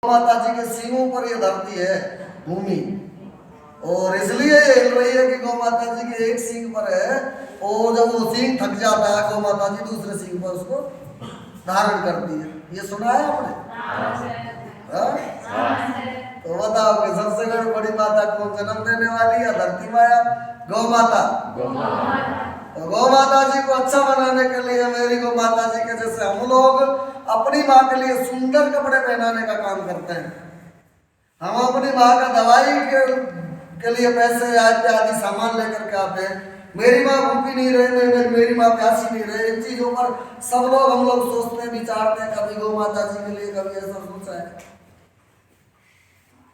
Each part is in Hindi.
माता जी के सींगों पर ये धरती है भूमि, और इसलिए ये हिल रही है कि गौ माता जी के एक सींग पर है, और जब वो सींग थक जाता है गौ माता जी दूसरे सींग पर उसको धारण करती है। ये सुना है आपने? तो बताओ कि सबसे बड़ी माता कौन जन्म देने वाली है? धरती माया, गौ माता। तो गौ माता जी को अच्छा बनाने के लिए, मेरी गौ माता जी के जैसे हम लोग अपनी माँ के लिए सुंदर कपड़े पहनाने का काम करते हैं। हम अपनी माँ का दवाई के लिए पैसे इत्यादि सामान लेकर के आते हैं। मेरी माँ भूखी नहीं रहे, मेरी माँ प्यासी नहीं रहे, इन चीजों पर सब लोग हम लोग सोचते हैं, विचारते हैं। कभी गौ माता जी के लिए कभी ऐसा सोचा है?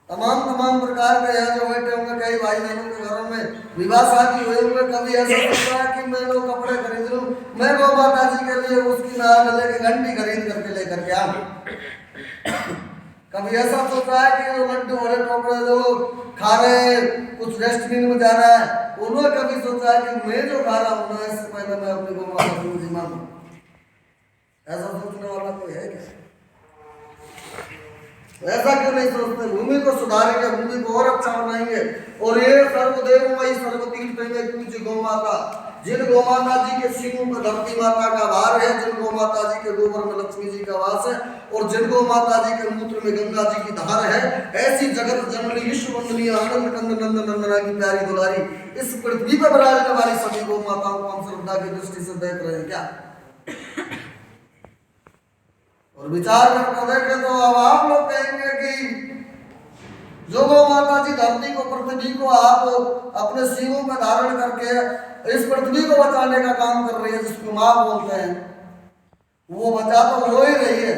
तमाम प्रकार के यहाँ जो बैठे होंगे, कई भाई बहनों के घरों में विवाह शादी हुए होंगे, कभी ऐसा सोचा है कि मैं लोग कपड़े खरीद लूं, मैं गौ माता जी के लिए उसकी गले की घंटी खरीद करके लेकर के आऊं। कभी ऐसा सोचा है कि जो लड्डू भरे टोकरे जो लोग खा रहे हैं, कुछ डस्टबिन में जा रहा है, उन्होंने कभी सोचा है कि मैं जो खा रहा हूं ना, इससे पहले मैं अपनी गौ माता को जिम्मा दूं? ऐसा सोचने वाला कोई है क्या? ऐसा क्यों नहीं सोचते? भूमि को सुधारेंगे, भूमि को और अच्छा बनाएंगे। और ये सर्वदेवमयी सर्वतीर्थमयी पूज्य गौ माता, जिन गौ माता जी के सींगों पर धरती माता का भार है, जिन गौ माता जी के गोबर में लक्ष्मी जी का वास है, और जिन गौ माता जी के मूत्र में गंगा जी की धार है, ऐसी जगत जननी विश्व वंदनीय आनंद कंद नंद नंदना की प्यारी दुलारी इस पृथ्वी पर विराजने वाली सभी गौ माताओं को हम श्रद्धा की दृष्टि से देख रहे हैं क्या? और विचार करके देखें तो अब आप लोग कहेंगे कि जो गौ माता जी धरती को, पृथ्वी को आप अपने सींगों में धारण करके इस पृथ्वी को बचाने का काम कर रही है, जिसको माँ बोलते हैं, वो बचा तो हो ही रही है,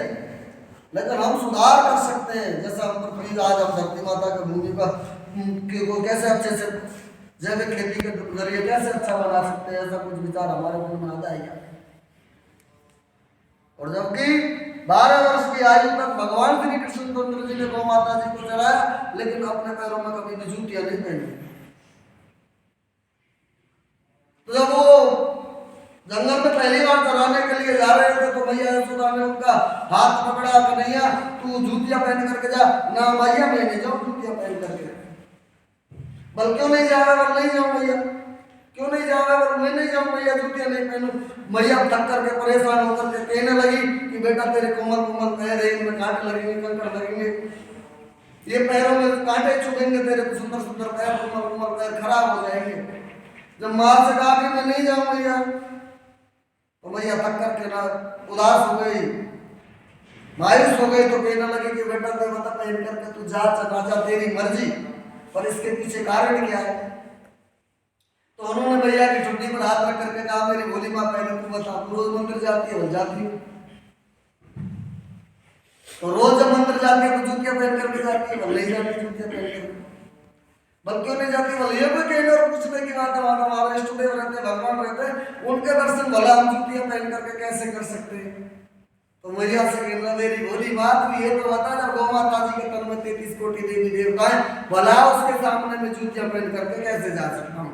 लेकिन हम सुधार कर सकते हैं। जैसे हम पृथ्वी आज हम धरती माता की भूमि को कैसे अच्छे से जैविक खेती के जरिए कैसे अच्छा बना सकते हैं, ऐसा कुछ विचार हमारे मन में आ जाएगा। और जबकि 12 वर्ष की आयु तक भगवान श्री कृष्णचंद्र जी ने गौ माता जी को चढ़ाया, लेकिन अपने पैरों में कभी भी जूतियां नहीं पहनी। तो जब वो जंगल में पहली बार चराने के लिए जा रहे थे, तो मैया यशोदा ने उनका हाथ पकड़ा, कन्हैया तू जूतियां पहन करके जा। ना मैया, मैं नहीं जाऊं जूतियां पहन करके। बल क्यों नहीं जा रहा? बल नहीं जाऊं मैया। क्यों नहीं जा रहा? मैं नहीं जाऊं मैया, जूतियां नहीं पहनूं। मैया थक करके परेशान होकर के कहने लगी कि बेटा तेरे कोमल कोमल पैर है, इनमें कांटे लगेंगे, कंकड़ लगेंगे, ये पैरों में कांटे चुभेंगे, तेरे सुंदर सुंदर पैर, कोमल कोमल पैर खराब हो जाएंगे। जब माँ से कहा कि मैं नहीं जाऊं मैया, तो मैया थक करके ना उदास हो गई, मायूस हो गई, तो कहने लगी कि बेटा देवता पहन करके तू जा, चला जा, तेरी मर्जी, पर इसके पीछे कारण क्या है? तो उन्होंने मैया की छुट्टी पर हाथ रख करके कहा, मेरी भोली माँ पहले तू बता, तू रोज मंदिर जाती है? जाती हूँ। तो रोज जब मंदिर जाती है तो जूतियां पहन करके जाती है? नहीं जाती जूतियां पहन करके। बल क्यों नहीं जाती? बल ये कोई कहने और पूछने की बात है, हमारे इष्ट देव रहते, भगवान रहते, उनके दर्शन भला हम जूतियां पहन करके कैसे कर सकते हैं? तो मैया से कहना, मेरी भोली बात भी ये तो बता, जब गौ माता जी के तन में 33 कोटि देवी देवता है, भला उसके सामने में जूतियां पहन करके कैसे जा सकता हूँ?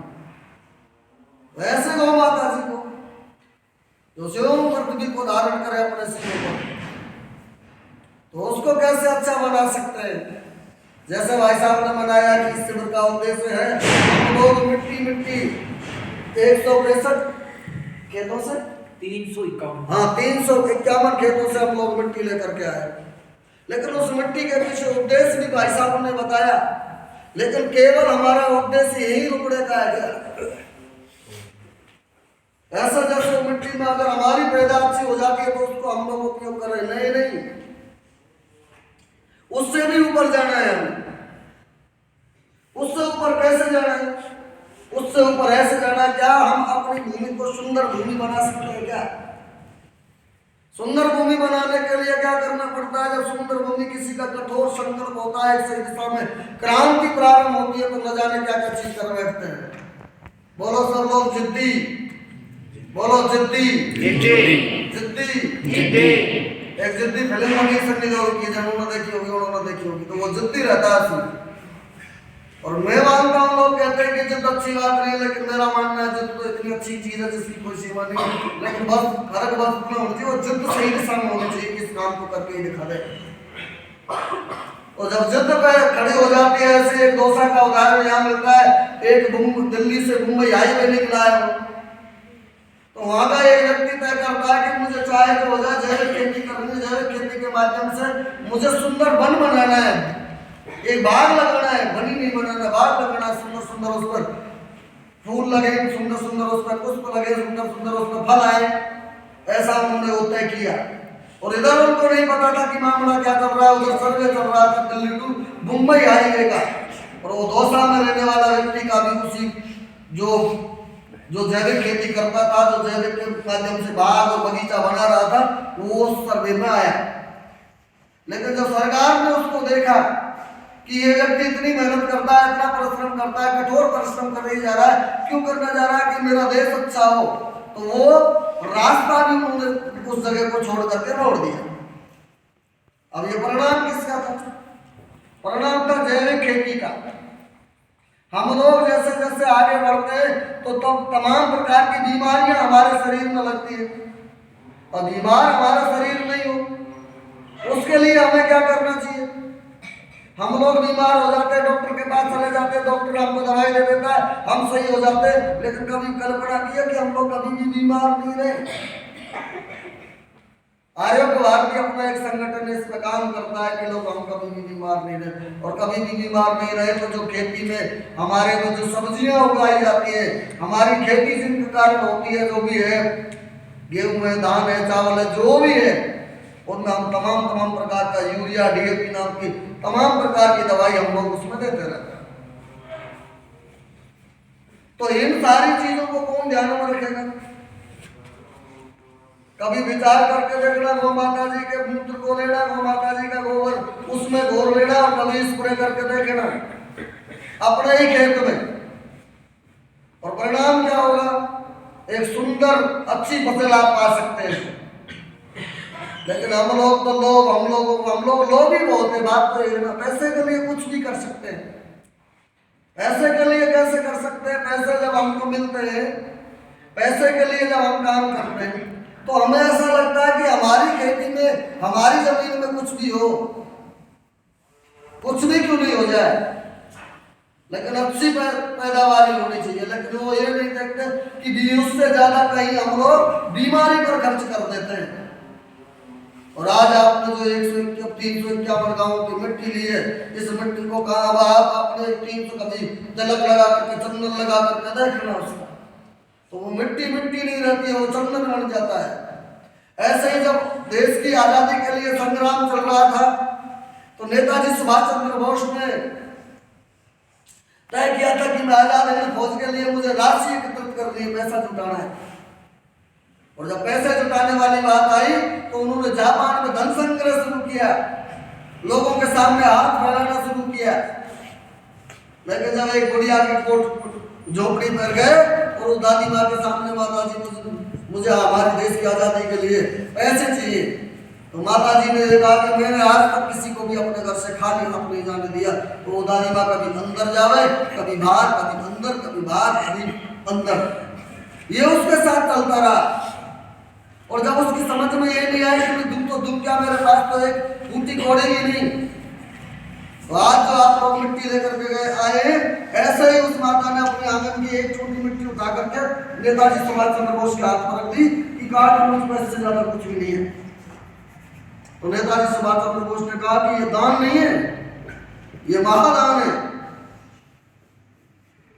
वैसे गौ माता जी को जो स्वयं पृथ्वी को धारण करे अपने सिर पर, तो उसको कैसे अच्छा बना सकते हैं? जैसे भाई साहब ने बनाया कि इस शिविर का उद्देश्य है हम लोग मिट्टी 163 खेतों से 351 351 खेतों से हम लोग मिट्टी लेकर के आए। लेकिन उस मिट्टी के पीछे उद्देश्य भी भाई साहब ने बताया, लेकिन केवल हमारा उद्देश्य यही रुपड़े का है। ऐसा जैसे मिट्टी में अगर हमारी पैदा अच्छी हो जाती है तो उसको हम लोग उपयोग कर रहे हैं, नहीं, उससे भी ऊपर जाना है हमें। उससे ऊपर कैसे जाना है? उससे ऊपर ऐसे जाना है, क्या हम अपनी भूमि को सुंदर भूमि बना सकते हैं? क्या सुंदर भूमि बनाने के लिए क्या करना पड़ता है? जब सुंदर भूमि किसी का कठोर संकल्प होता है, सही दिशा में क्रांति प्रारंभ होती है, तो न जाने क्या क्या चीज कर बैठते हैं। बोलो सब लोग जिद्दी, बोलो जिद्दी जिद्दी जिद्दी। एक जिद्दी फिल्म बनी सन्नी देओल की, जिन्होंने देखी होगी उन्होंने देखी होगी, तो वो जिद्दी रहता है उसमें। और मैं मानता हूँ, लोग कहते हैं कि जिद अच्छी बात नहीं, लेकिन मेरा मानना है जिद तो इतनी अच्छी चीज है जिसकी कोई सीमा नहीं, लेकिन बस फर्क बस इतना होना चाहिए, वो जिद सही दिशा में होनी चाहिए कि इस काम को करके ही दिखा दे। तो जब जिद पे खड़ी हो जाती है, ऐसे एक डोसा का उदाहरण यहाँ मिलता है। एक दिल्ली से मुंबई हाईवे निकला है, तो वहां का एक व्यक्ति तय करता है कि मुझे चाहे तो हो जाए, जैविक खेती करनी, जैविक खेती के माध्यम से मुझे सुंदर वन बनाना है, एक बाग लगाना है, बनी नहीं बनाना, बाग लगाना है, सुंदर सुंदर उस पर फूल लगे, सुंदर सुंदर उस पर पुष्प लगे, सुंदर सुंदर उस पर फल आए। ऐसा उन्होंने वो तय किया। और इधर उनको नहीं पता था कि मामला क्या चल रहा है। उधर सर्वे चल रहा था दिल्ली टू मुंबई हाईवे का, और वो दौसा में रहने वाला व्यक्ति का भी उसी जो जैविक खेती करता था, जो जैविक के माध्यम से बाग और बगीचा बना रहा था, वो उस सर्वे में आया। लेकिन जब सरकार ने उसको देखा कि ये व्यक्ति इतनी मेहनत करता है, इतना परिश्रम करता है, कठोर परिश्रम करने जा रहा है, क्यों करने जा रहा है कि मेरा देश अच्छा हो, तो वो रास्ता भी उन्होंने उस जगह को छोड़ करके मोड़ दिया। अब ये परिणाम किसका था? परिणाम था जैविक खेती का। हम लोग जैसे जैसे आगे बढ़ते तो तब तमाम प्रकार की बीमारियां हमारे शरीर में लगती है, और बीमार हमारा शरीर नहीं हो, उसके लिए हमें क्या करना चाहिए? हम लोग बीमार हो जाते हैं, डॉक्टर के पास चले जाते हैं, डॉक्टर हमको दवाई दे देता है, हम सही हो जाते हैं। लेकिन कभी कल्पना की है कि हम लोग कभी भी बीमार नहीं रहे? आरोग्य भारती अपना एक संगठन इस पर काम करता है कि लोग हम कभी भी बीमार नहीं रहे, और कभी भी बीमार नहीं रहे तो जो खेती में हमारे में जो सब्जियां उगाई जाती है, हमारी खेती जिनके कारण होती है, जो भी है, गेहूं है, धान है, चावल है, जो भी है, उनमें हम तमाम प्रकार का यूरिया, डीएपी नाम की तमाम प्रकार की दवाई हम लोग उसमें देते रहते हैं। तो इन सारी चीजों को कौन ध्यान में रखेगा? कभी विचार करके देखना, गौ माता जी के मूत्र को लेना, गौ माता जी का गोबर उसमें घोर लेना, और कभी स्प्रे करके देखना अपने ही खेत में, और परिणाम क्या होगा? एक सुंदर अच्छी फसल आप पा सकते हैं। लेकिन हम लोग लोग ही बहुत है। बात तो ये ना, पैसे के लिए कुछ भी कर सकते हैं। पैसे के लिए कैसे कर सकते हैं? पैसे जब हमको मिलते हैं, पैसे के लिए जब हम काम करते हैं, तो हमें ऐसा लगता है कि हमारी खेती में, हमारी जमीन में कुछ भी हो, कुछ भी क्यों नहीं हो जाए, लेकिन अच्छी पैदावार होनी चाहिए। लेकिन वो ये नहीं देखते कि उससे ज्यादा कहीं हम लोग बीमारी पर खर्च कर देते हैं। और आज आपने जो 351 गाँव की मिट्टी ली है, इस मिट्टी को कहा, अब आप अपने 300 कभी तिलक लगा करके, चंदन लगा करके देखना उसका, तो वो मिट्टी नहीं रहती है, वो चंदन बन जाता है। ऐसे ही जब देश की आजादी के लिए संग्राम चल रहा था, तो नेताजी सुभाष चंद्र बोस ने तय किया था कि मैं आजाद हिंद फौज के लिए मुझे राशि एकत्रित करनी है, पैसा जुटाना है। और जब पैसे जुटाने वाली बात आई, तो उन्होंने जापान में धन संग्रह शुरू किया, लोगों के सामने हाथ फैलाना शुरू किया। लेकिन जब एक बुढ़िया की कोट झोपड़ी पर गए और उस दादी माँ के सामने, माता जी मुझे हमारे देश की आजादी के लिए पैसे चाहिए, तो माता जी ने कहा कि मैंने आज तक किसी को भी अपने घर से खाली हाथ नहीं जाने दिया। तो वो दादी माँ कभी अंदर जावे, कभी बाहर, कभी अंदर, कभी बाहर, कभी अंदर, ये उसके साथ चलता रहा। और जब उसकी समझ में ये नहीं आया कि दुख क्या, मेरे पास तो एक ऊँटी घोड़े ही नहीं, तो आज जो आप लोग मिट्टी लेकर के गए आए, ऐसे ही उस माता ने अपने आंगन की एक छोटी मिट्टी उठा करके नेताजी सुभाष चंद्र बोस के हाथ में रख दी कि काट, मुझ पैसे से ज्यादा कुछ भी नहीं है। तो नेताजी सुभाष चंद्र बोस ने कहा कि ये दान नहीं है, ये महादान है,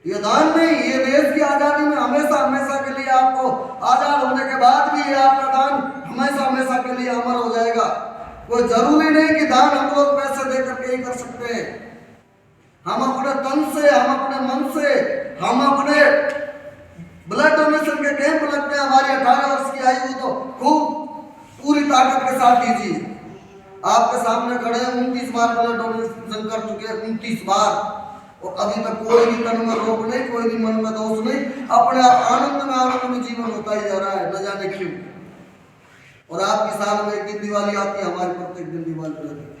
ये दान नहीं, ये देश की आजादी में हमेशा के लिए, आपको आजाद होने के बाद भी ये आपका दान हमेशा के लिए अमर हो जाएगा। कोई जरूरी नहीं कि दान हम लोग पैसे दे करके ही कर सकते हैं। हम अपने तन से, हम अपने मन से, हम अपने ब्लड डोनेशन के कैंप लगते हैं। हमारी 18 वर्ष की आयु तो खूब पूरी ताकत के साथ दीजिए। आपके सामने खड़े 29 बार ब्लड डोनेशन कर चुके हैं, 29 बार, और अभी तक कोई भी तन में रोग नहीं, कोई भी मन में दोष नहीं, अपने आनंद में जीवन होता ही जा रहा है, न जाने क्यों। और आपकी साल में एक दिन दिवाली आती है, हमारे प्रत्येक दिन दिवाली रहती है।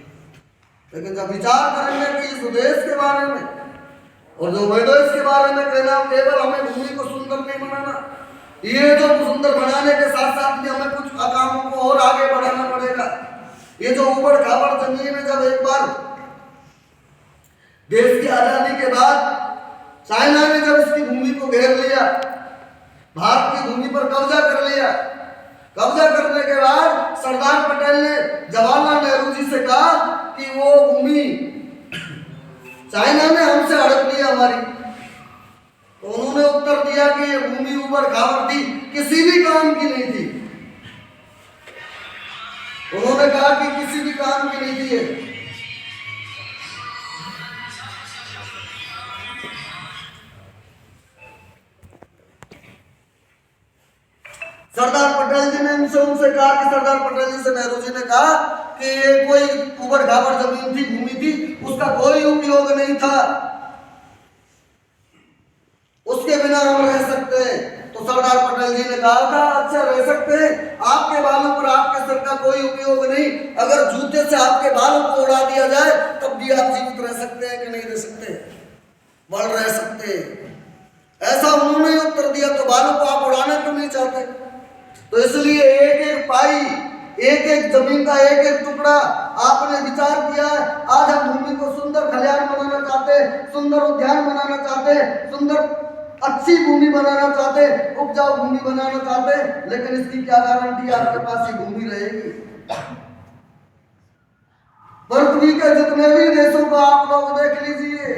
लेकिन जब विचार करेंगे कि इस देश के बारे में और जो वेदों के बारे में कहना, केवल हमें भूमि को सुंदर नहीं बनाना, ये जो सुंदर बनाने के साथ साथ भी हमें कुछ कामों को और आगे बढ़ाना पड़ेगा। ये जो ऊबड़ खाबड़ जमीन में जब एक बार देश की आजादी के बाद चाइना ने जब इसकी भूमि को घेर लिया, भारत की भूमि पर कब्जा कर लिया, कब्जा करने के बाद सरदार पटेल ने जवाहरलाल नेहरू जी से कहा कि वो भूमि चाइना ने हमसे हड़प लिया हमारी। तो उन्होंने उत्तर दिया कि ये भूमि ऊपर खावर थी, किसी भी काम की नहीं थी। उन्होंने कहा कि किसी भी काम की नहीं थी ये। सरदार पटेल जी ने उनसे कहा कि सरदार पटेल जी से नेहरू जी ने कहा कि ये कोई उबड़ खाबड़ जमीन थी, भूमि थी, उसका कोई उपयोग नहीं था, उसके बिना हम रह सकते हैं। तो सरदार पटेल जी ने कहा था अच्छा रह सकते हैं, आपके बालों पर आपके सर का कोई उपयोग नहीं, अगर जूते से आपके बालों को उड़ा दिया जाए तब भी आप जीवित रह सकते हैं कि नहीं रह सकते, बढ़ रह सकते। ऐसा उन्होंने उत्तर दिया। तो बालों को आप उड़ाना क्यों नहीं चाहते? तो इसलिए एक एक पाई, एक एक जमीन का एक एक टुकड़ा आपने विचार किया है। आज हम भूमि को सुंदर खलिहान बनाना चाहते, सुंदर उद्यान बनाना चाहते, सुंदर अच्छी भूमि बनाना चाहते, उपजाऊ भूमि बनाना चाहते, लेकिन इसकी क्या गारंटी आपके पास ये भूमि रहेगी? पृथ्वी के जितने भी देशों को आप लोग देख लीजिए,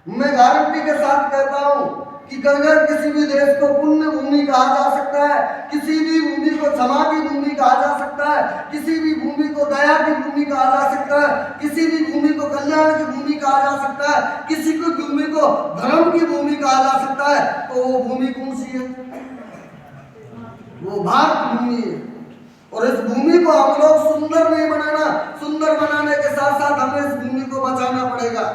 मैं गारंटी के साथ कहता हूं कि अगर किसी भी देश को पुण्य भूमि कहा जा सकता है, किसी भी भूमि को क्षमा की भूमि कहा जा सकता है, किसी भी भूमि को दया की भूमि कहा जा सकता है, किसी भी भूमि को कल्याण की भूमि कहा जा सकता है, किसी की भूमि को धर्म की भूमि कहा जा सकता है, तो वो भूमि कौन सी है? वो भारत भूमि है। और इस भूमि को हम लोग सुंदर नहीं बनाना, सुंदर बनाने के साथ साथ हमें इस भूमि को बचाना पड़ेगा।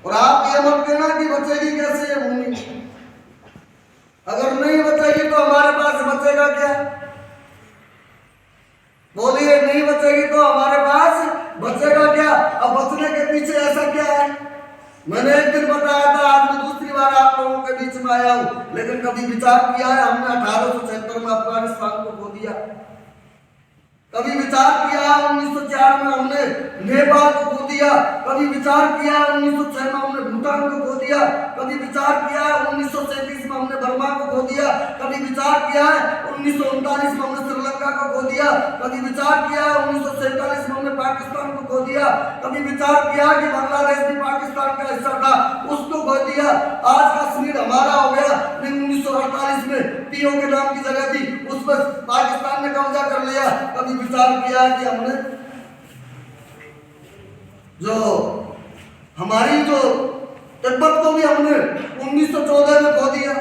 और आप ये मत कहना कि बचेगी कैसे ये भूमि, अगर नहीं बचेगी तो हमारे पास बचेगा क्या? बोलिए, नहीं बचेगी तो हमारे पास बचेगा क्या? अब बचने के पीछे ऐसा क्या है? मैंने एक दिन बताया था, आज मैं दूसरी बार आप लोगों के बीच में आया हूं, लेकिन कभी विचार किया है हमने 1876 में अफगानिस्तान को खो दिया? कभी विचार किया 1904 में हमने नेपाल को खो दिया? कभी विचार किया 1906 में हमने भूटान को खो दिया? कभी विचार किया 1937 में हमने बर्मा को खो दिया? कभी विचार किया 1939 में हमने श्रीलंका को खो दिया? कभी विचार किया 1947 में हमने पाकिस्तान को खो दिया? कभी विचार किया कि बांग्लादेश भी पाकिस्तान का हिस्सा था, उसको खो दिया? आज कश्मीर हमारा हो गया, 1948 में पीओ के नाम की जगह थी, उस पर पाकिस्तान ने कब्जा कर लिया। कभी विचार किया कि हमने जो हमारी जो तिब्बत को भी हमने 1914 में खो दिया?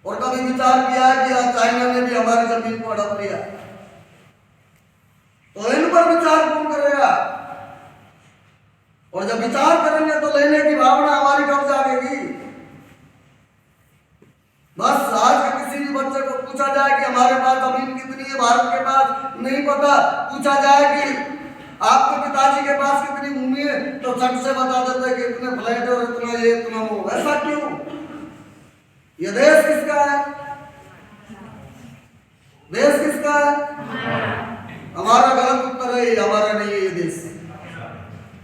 और कभी विचार किया कि चाइना ने भी हमारी जमीन को हड़प लिया? तो इन पर विचार कौन करेगा? और जब विचार करेंगे तो लेने की भावना हमारी कब जागेगी? बस आज के किसी भी बच्चे को पूछा जाए कि हमारे पास जमीन कितनी है, भारत के पास नहीं पता, पूछा जाए कि आपके पिताजी के पास कितनी भूमि है, तो झट से बता देते हैं कि इतने फ्लैट और इतना ये इतना वो। ऐसा क्यों? ये देश किसका है? देश किसका है? हमारा गलत उत्तर है, हमारा नहीं है ये देश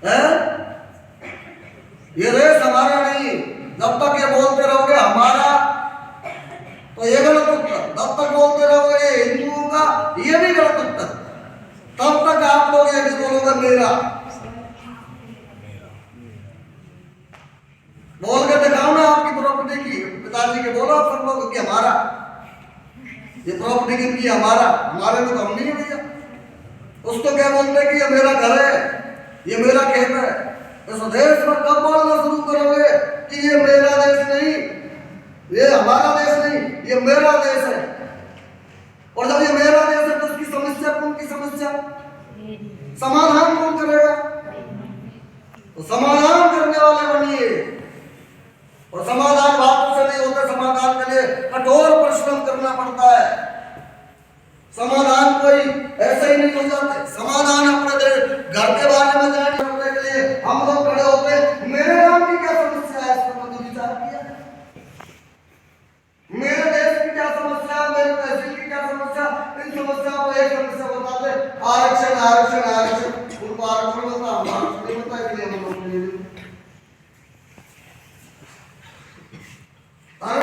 है। ये देश हमारा नहीं। जब तक ये बोलते रहोगे हमारा, तो ये गलत उत्तर। तब तक बोलते रहोगे ये हिंदुओं का, ये भी गलत उत्तर। तब तक आप लोग ये भी बोलोगे मेरा। बोल के दिखाओ ना आपकी प्रॉपर्टी की, पिताजी के बोलो सब लोग कि हमारा ये प्रॉपर्टी किनकी? हमारा। हमारे में तो हम नहीं है भैया। उसको क्या बोलते कि ये मेरा घर है, ये मेरा खेत है। तो देश पर कब बोलना शुरू करोगे कि ये मेरा देश नहीं, ये हमारा देश नहीं, ये मेरा देश है? और जब ये मेरा देश है तो उसकी समस्या कौन की समस्या? समाधान कौन करेगा? तो समाधान करने वाले बनिए। और समाधान बातों से नहीं होता, समाधान के लिए कठोर परिश्रम करना पड़ता है। समाधान कोई ऐसे ही नहीं हो जाते। समाधान अपने घर के बारे में जाने करने के लिए हम लोग खड़े होते हैं। मेरे गांव की क्या समस्या है, इस पर कभी विचार किया? मेरे देश की क्या समस्या, मेरे तहसील की क्या समस्या? इन समस्याओं को एक समस्या बताते, आरक्षण आरक्षण आरक्षण। उनको आरक्षण ना बात नहीं बताया कि हम लोग